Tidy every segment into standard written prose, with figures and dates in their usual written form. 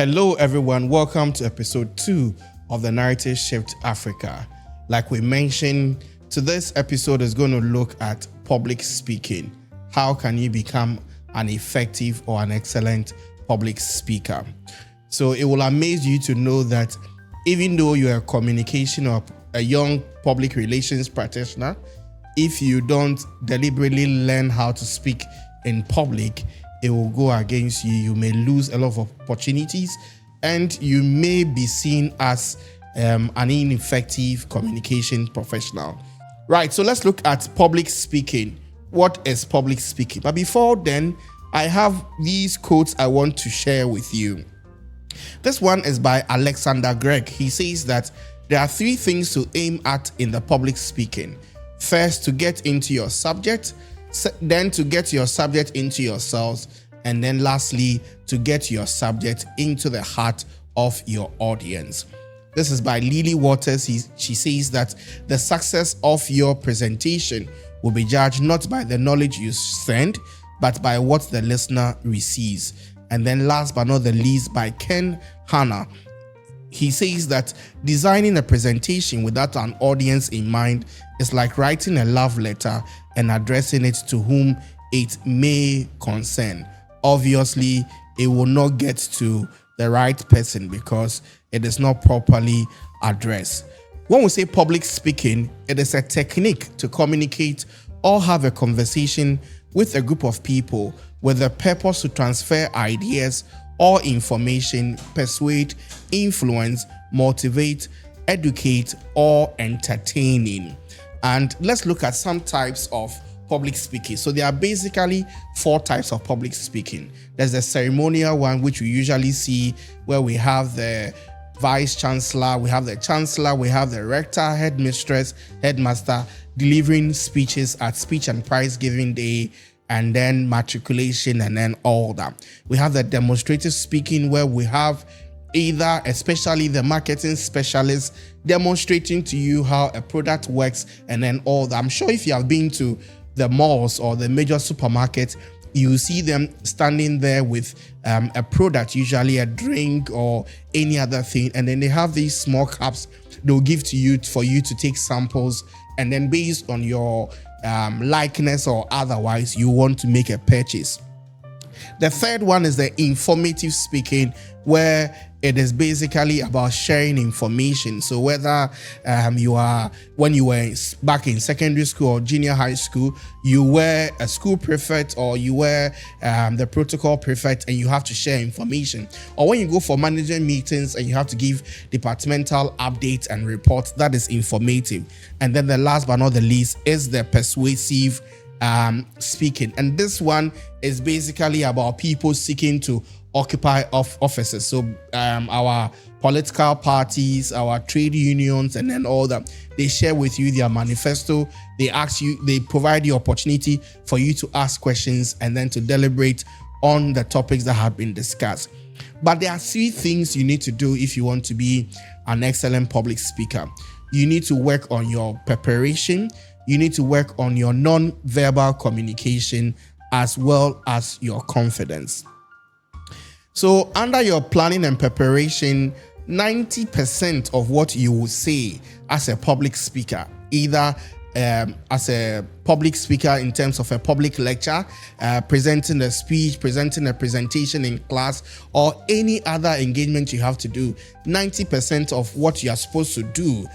Hello, everyone. Welcome to episode 2 of the Narrativeshift Africa. Like we mentioned, today's episode is going to look at public speaking. How can you become an effective or an excellent public speaker? So it will amaze you to know that even though you're a communication or a young public relations practitioner, if you don't deliberately learn how to speak in public, it will go against you. You may lose a lot of opportunities and you may be seen as an ineffective communication professional. Right, so let's look at public speaking. What is public speaking? But before then, I have these quotes I want to share with you. This one is by Alexander Gregg. He says that there are 3 things to aim at in the public speaking. First, to get into your subject, then to get your subject into yourselves, and then lastly, to get your subject into the heart of your audience. This is by Lily Waters. She says that the success of your presentation will be judged not by the knowledge you send, but by what the listener receives. And then last but not the least, by Ken Hanna. He says that designing a presentation without an audience in mind is like writing a love letter and addressing it to whom it may concern. Obviously, it will not get to the right person because it is not properly addressed. When we say public speaking, it is a technique to communicate or have a conversation with a group of people with the purpose to transfer ideas or information, persuade, influence, motivate, educate, or entertaining. And let's look at some types of public speaking. So there are basically 4 types of public speaking. There's the ceremonial one, which we usually see where we have the vice chancellor, we have the chancellor, we have the rector, headmistress, headmaster delivering speeches at speech and prize giving day, and then matriculation, and then all that. We have the demonstrative speaking where we have either, especially the marketing specialist, demonstrating to you how a product works, and then all that. I'm sure if you have been to the malls or the major supermarkets, you see them standing there with a product, usually a drink or any other thing, and then they have these small cups they'll give to you for you to take samples, and then based on your likeness or otherwise, you want to make a purchase. The third one is the informative speaking, where it is basically about sharing information. So whether when you were back in secondary school or junior high school, you were a school prefect or you were the protocol prefect and you have to share information. Or when you go for management meetings and you have to give departmental updates and reports, that is informative. And then the last but not the least is the persuasive speaking, and this one is basically about people seeking to occupy offices. So our political parties, our trade unions, and then all that, they share with you their manifesto. They ask you, they provide the opportunity for you to ask questions and then to deliberate on the topics that have been discussed. But there are 3 things you need to do if you want to be an excellent public speaker. You need to work on your preparation. You need to work on your non-verbal communication as well as your confidence. So under your planning and preparation, 90% of what you will say as a public speaker, either as a public speaker in terms of a public lecture, presenting a speech, presenting a presentation in class, or any other engagement you have to do, 90% of what you are supposed to do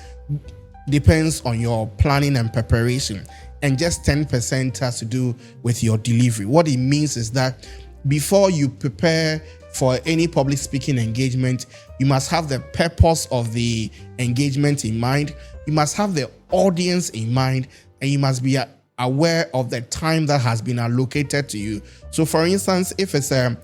depends on your planning and preparation, and just 10% has to do with your delivery. What it means is that before you prepare for any public speaking engagement, you must have the purpose of the engagement in mind, you must have the audience in mind, and you must be aware of the time that has been allocated to you. So for instance, if it's a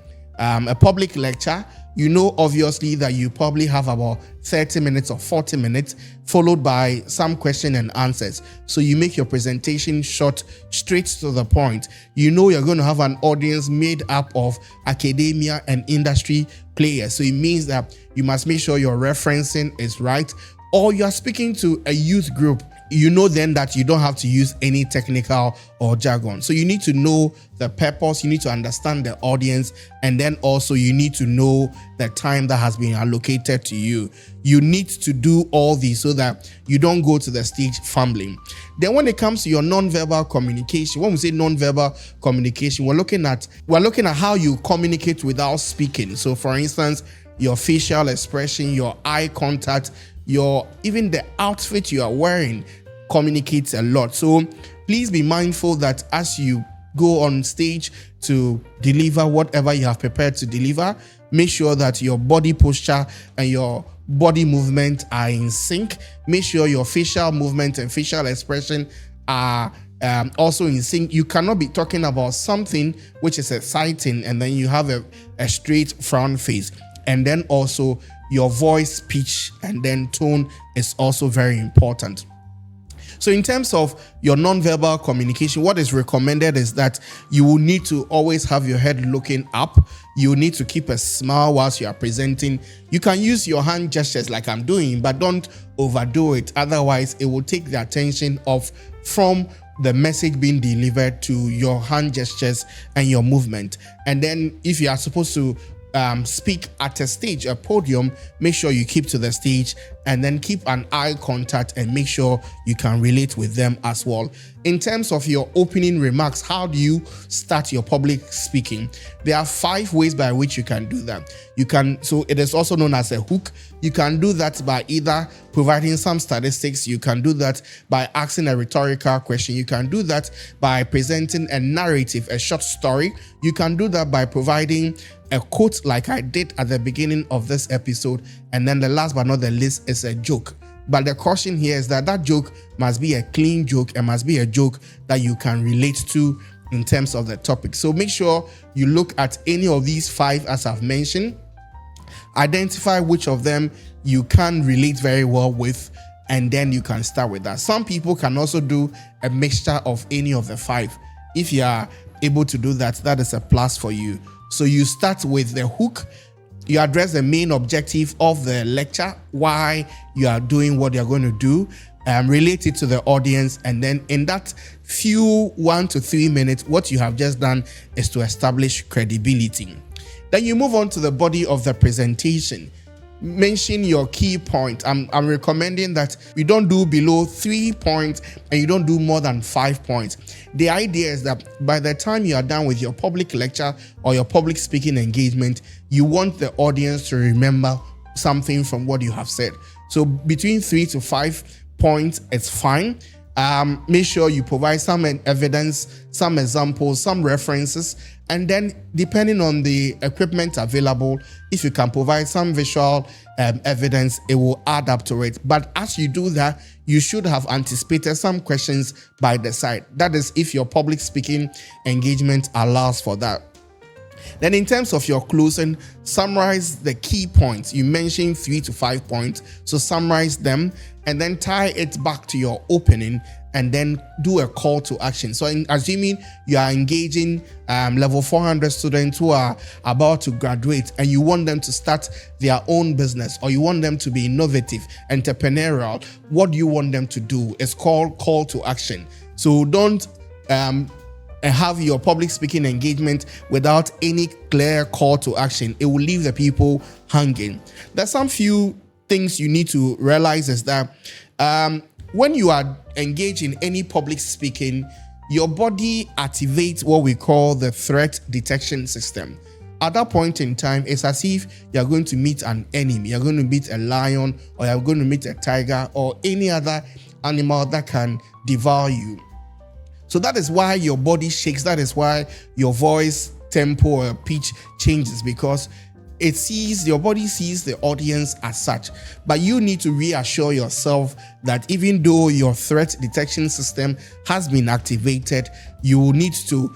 public lecture, you know obviously that you probably have about 30 minutes or 40 minutes, followed by some question and answers. So you make your presentation short, straight to the point. You know you're going to have an audience made up of academia and industry players. So it means that you must make sure your referencing is right, or you are speaking to a youth group you know then that you don't have to use any technical or jargon. So you need to know the purpose, you need to understand the audience, and then also you need to know the time that has been allocated to you. You need to do all these so that you don't go to the stage fumbling. Then when it comes to your non-verbal communication, when we say non-verbal communication, we're looking at how you communicate without speaking. So for instance, your facial expression, your eye contact, even the outfit you are wearing communicates a lot. So please be mindful that as you go on stage to deliver whatever you have prepared to deliver, make sure that your body posture and your body movement are in sync. Make sure your facial movement and facial expression are also in sync. You cannot be talking about something which is exciting and then you have a straight frown face. And then also your voice pitch and then tone is also very important. So in terms of your non-verbal communication, what is recommended is that you will need to always have your head looking up. You need to keep a smile whilst you are presenting. You can use your hand gestures like I'm doing, but don't overdo it. Otherwise, it will take the attention off from the message being delivered to your hand gestures and your movement. And then if you are supposed to speak at a stage, a podium, make sure you keep to the stage and then keep an eye contact and make sure you can relate with them as well. In terms of your opening remarks, how do you start your public speaking? There are 5 ways by which you can do that. So it is also known as a hook. You can do that by either providing some statistics. You can do that by asking a rhetorical question. You can do that by presenting a narrative, a short story. You can do that by providing a quote like I did at the beginning of this episode. And then the last but not the least is a joke. But the caution here is that joke must be a clean joke and must be a joke that you can relate to in terms of the topic. So make sure you look at any of these 5 as I've mentioned. Identify which of them you can relate very well with, and then you can start with that. Some people can also do a mixture of any of the 5. If you are able to do that, that is a plus for you. So you start with the hook. You address the main objective of the lecture, why you are doing what you're going to do, relate it to the audience, and then in that few 1 to 3 minutes, what you have just done is to establish credibility. Then you move on to the body of the presentation. Mention your key point. I'm recommending that you don't do below 3 points and you don't do more than 5 points. The idea is that by the time you are done with your public lecture or your public speaking engagement, you want the audience to remember something from what you have said. So between 3 to 5 points, it's fine. Make sure you provide some evidence, some examples, some references, and then depending on the equipment available, if you can provide some visual evidence, it will add up to it. But as you do that, you should have anticipated some questions by the side. That is if your public speaking engagement allows for that. Then in terms of your closing, summarize the key points. You mentioned 3 to 5 points, so summarize them and then tie it back to your opening and then do a call to action. So assuming you are engaging level 400 students who are about to graduate and you want them to start their own business, or you want them to be innovative, entrepreneurial, what do you want them to do? It's called call to action. So don't have your public speaking engagement without any clear call to action. It will leave the people hanging. There's some few things you need to realize is that when you are engaged in any public speaking, your body activates what we call the threat detection system. At that point in time, it's as if you're going to meet an enemy. You're going to meet a lion, or you're going to meet a tiger, or any other animal that can devour you. So that is why your body shakes. That is why your voice tempo or pitch changes, because your body sees the audience as such. But you need to reassure yourself that even though your threat detection system has been activated, you need to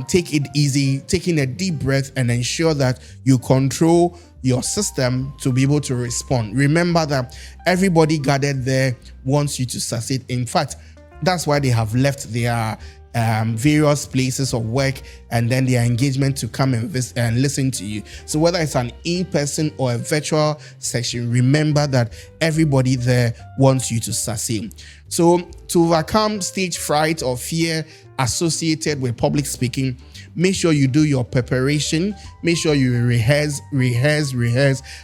take it easy, taking a deep breath, and ensure that you control your system to be able to respond. Remember that everybody gathered there wants you to succeed. In fact, that's why they have left their various places of work, and then their engagement to come and visit and listen to you. So whether it's an in-person or a virtual session, remember that everybody there wants you to succeed. So to overcome stage fright or fear associated with public speaking, make sure you do your preparation. Make sure you rehearse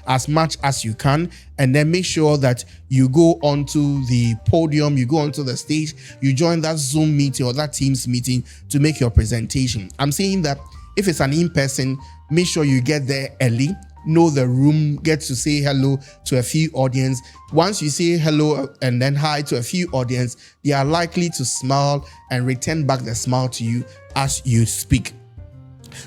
as much as you can. And then make sure that you go onto the podium, you go onto the stage, you join that Zoom meeting or that Teams meeting to make your presentation. I'm saying that if it's an in-person, make sure you get there early, know the room, get to say hello to a few audience. Once you say hello and then hi to a few audience, they are likely to smile and return back the smile to you as you speak.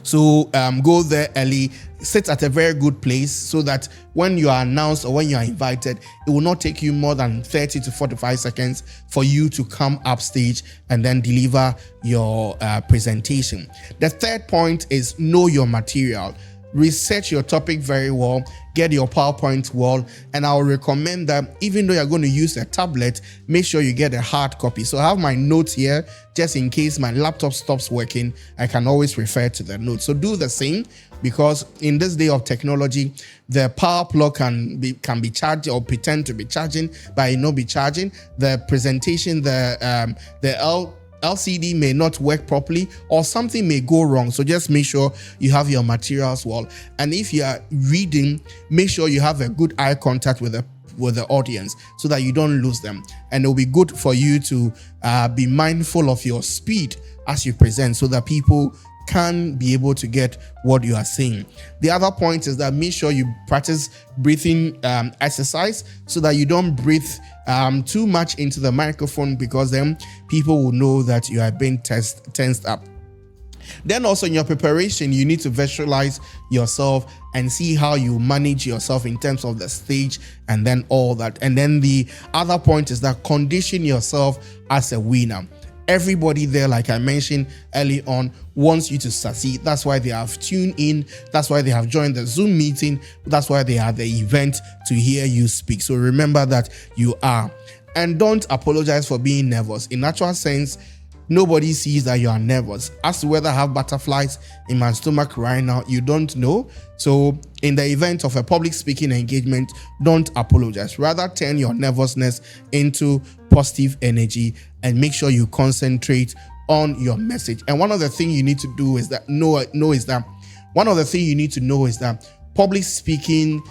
So go there early, sit at a very good place so that when you are announced or when you are invited, it will not take you more than 30 to 45 seconds for you to come upstage and then deliver your presentation. The third point is know your material. Research your topic very well, get your PowerPoint well, and I will recommend that even though you're going to use a tablet, make sure you get a hard copy. So I have my notes here, just in case my laptop stops working, I can always refer to the notes. So do the same, because in this day of technology, the power plug can be charged or pretend to be charging, but it not be charging. The presentation, the LCD may not work properly or something may go wrong. So just make sure you have your materials well. And if you are reading, make sure you have a good eye contact with the audience so that you don't lose them. And it will be good for you to be mindful of your speed as you present so that people can be able to get what you are saying. The other point is that make sure you practice breathing exercise so that you don't breathe too much into the microphone, because then people will know that you are being tensed up. Then also in your preparation, you need to visualize yourself and see how you manage yourself in terms of the stage and then all that. And then the other point is that condition yourself as a winner. Everybody there, like I mentioned early on, wants you to succeed. That's why they have tuned in. That's why they have joined the Zoom meeting. That's why they are at the event to hear you speak. So remember that you are. And don't apologize for being nervous. In natural sense, nobody sees that you are nervous. As to whether I have butterflies in my stomach right now, you don't know. So in the event of a public speaking engagement, don't apologize. Rather turn your nervousness into positive energy and make sure you concentrate on your message. And one of the things you need to do is that public speaking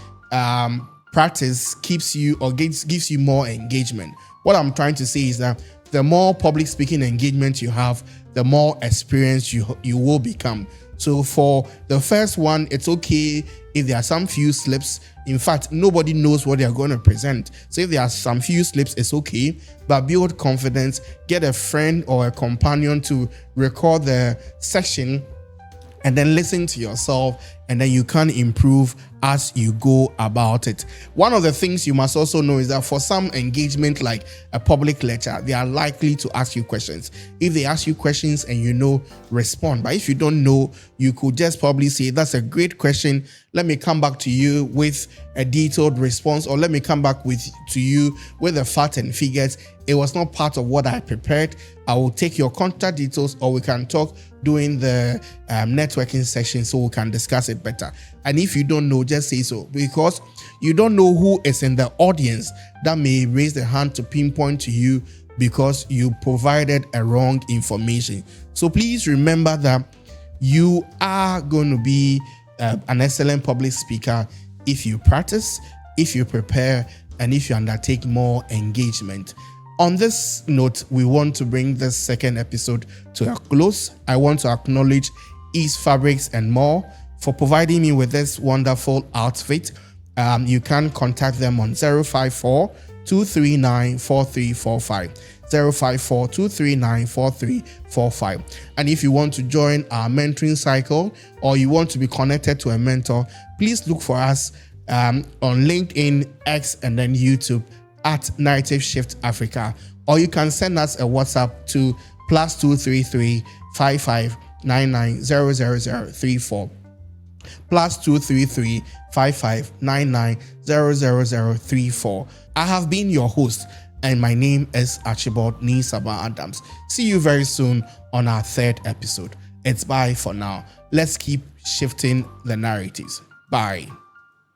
practice keeps you or gives you more engagement. What I'm trying to say is that the more public speaking engagement you have, the more experience you will become. So for the first one, it's okay if there are some few slips. In fact, nobody knows what they're going to present. So if there are some few slips, it's okay. But build confidence, get a friend or a companion to record the section and then listen to yourself, and then you can improve as you go about it. One of the things you must also know is that for some engagement like a public lecture, they are likely to ask you questions. If they ask you questions and you know, respond. But if you don't know, you could just probably say, that's a great question. Let me come back to you with a detailed response, or let me come back to you with the facts and figures. It was not part of what I prepared. I will take your contact details, or we can talk during the networking session so we can discuss it better. And if you don't know, just say so, because you don't know who is in the audience that may raise the hand to pinpoint to you because you provided a wrong information. So please remember that you are going to be an excellent public speaker if you practice, if you prepare, and if you undertake more engagement. On this note, we want to bring this second episode to a close. I want to acknowledge East Fabrics and More for providing me with this wonderful outfit. You can contact them on 054-239-4345. 054-239-4345. And if you want to join our mentoring cycle, or you want to be connected to a mentor, please look for us on LinkedIn, X, and then YouTube at Narrativeshift Africa. Or you can send us a WhatsApp to +233 55 99 00034. +233 55 99 00034. I have been your host, And my name is Archibald Nisaba Adams. See you very soon on our third episode. It's bye for now. Let's keep shifting the narratives. Bye.